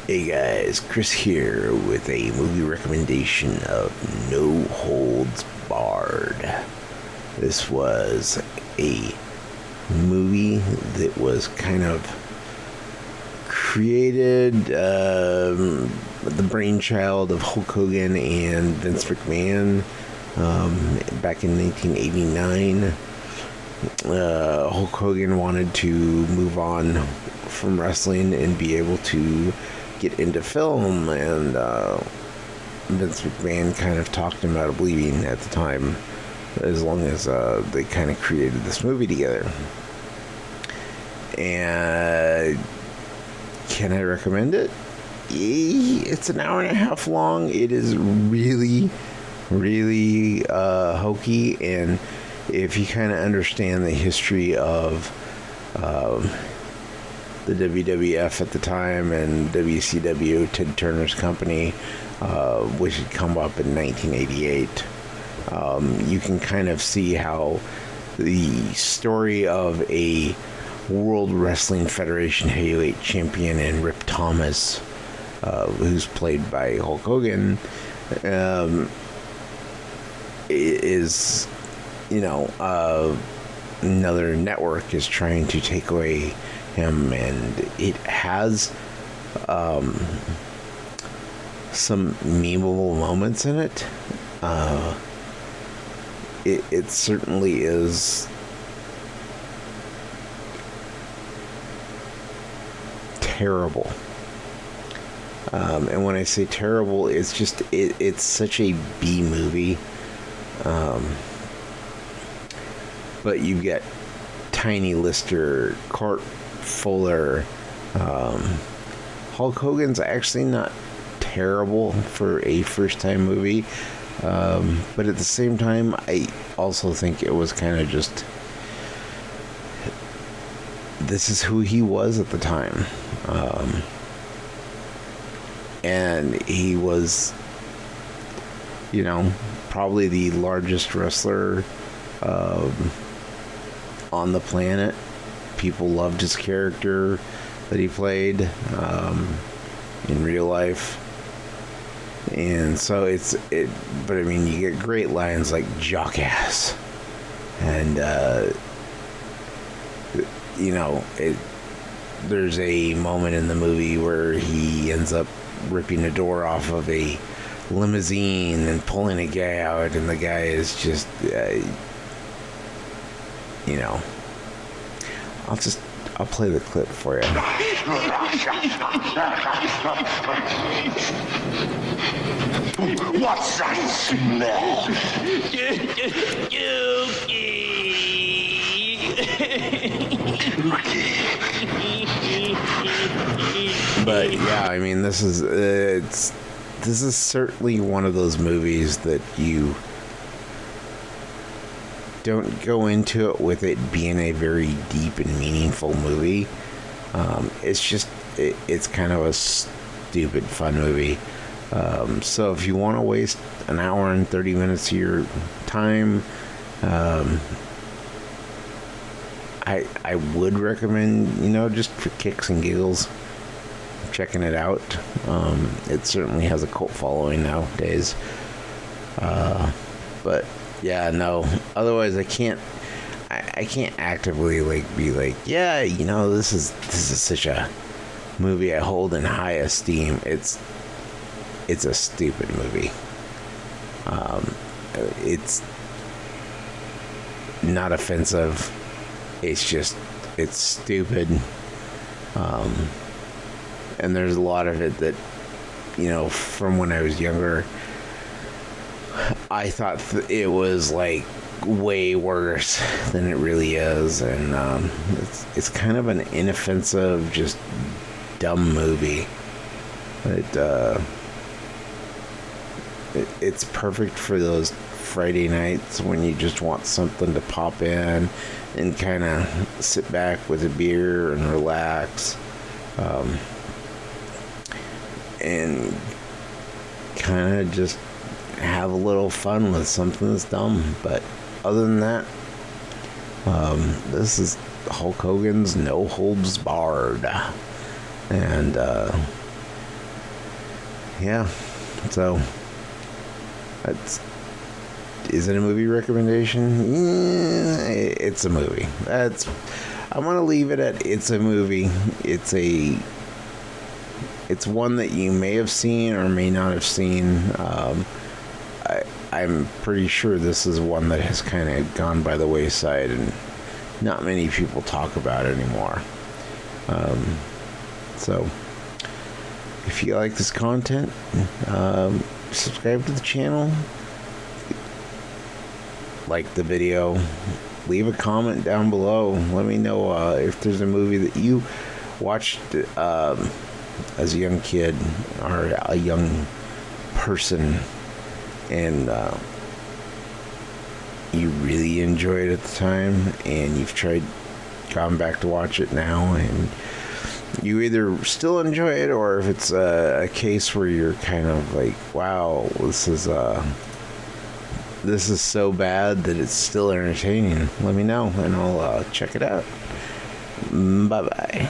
Hey guys, Chris here with a movie recommendation of No Holds Barred. This was a movie that was kind of created the brainchild of Hulk Hogan and Vince McMahon back in 1989. Hulk Hogan wanted to move on from wrestling and be able to get into film, and Vince McMahon kind of talked him out of leaving at the time, as long as they kind of created this movie together. And can I recommend it? It's an hour and a half long. It is really hokey, and if you kind of understand the history of the WWF at the time and WCW, Ted Turner's company, which had come up in 1988, you can kind of see how the story of a World Wrestling Federation heavyweight champion and Rip Thomas, who's played by Hulk Hogan, is, another network is trying to take away him, and it has some memeable moments in it. It certainly is terrible. And when I say terrible, it's just it's such a B movie. But you get Tiny Lister, Court Fuller. Hulk Hogan's actually not terrible for a first-time movie, but at the same time, I also think it was kind of just, this is who he was at the time, and he was, probably the largest wrestler on the planet. People loved his character that he played in real life, and so but I mean, you get great lines like "jockass," and there's a moment in the movie where he ends up ripping the door off of a limousine and pulling a guy out, and the guy is just I'll play the clip for you. What's that smell? But yeah, I mean, this is certainly one of those movies that you don't go into it with it being a very deep and meaningful movie. It's just it's kind of a stupid fun movie. So if you want to waste an hour and 30 minutes of your time, I would recommend, just for kicks and giggles, checking it out. It certainly has a cult following nowadays. But yeah, no. Otherwise, I can't actively be like, yeah, this is such a movie I hold in high esteem. It's a stupid movie. It's not offensive. It's stupid. And there's a lot of it that, from when I was younger, I thought it was like way worse than it really is, and it's kind of an inoffensive, just dumb movie. It's perfect for those Friday nights when you just want something to pop in and kind of sit back with a beer and relax, and kind of just have a little fun with something that's dumb. But other than that, this is Hulk Hogan's No Holds Barred, and yeah, so is it a movie recommendation? Yeah, it's a movie. I'm gonna leave it at it's a movie. It's one that you may have seen or may not have seen. I'm pretty sure this is one that has kind of gone by the wayside and not many people talk about it anymore. So if you like this content, subscribe to the channel, like the video, leave a comment down below. Let me know if there's a movie that you watched as a young kid or a young person and you really enjoyed it at the time and you've gone back to watch it now and you either still enjoy it, or if it's a case where you're kind of like, wow, this is so bad that it's still entertaining, let me know and I'll check it out. Bye bye.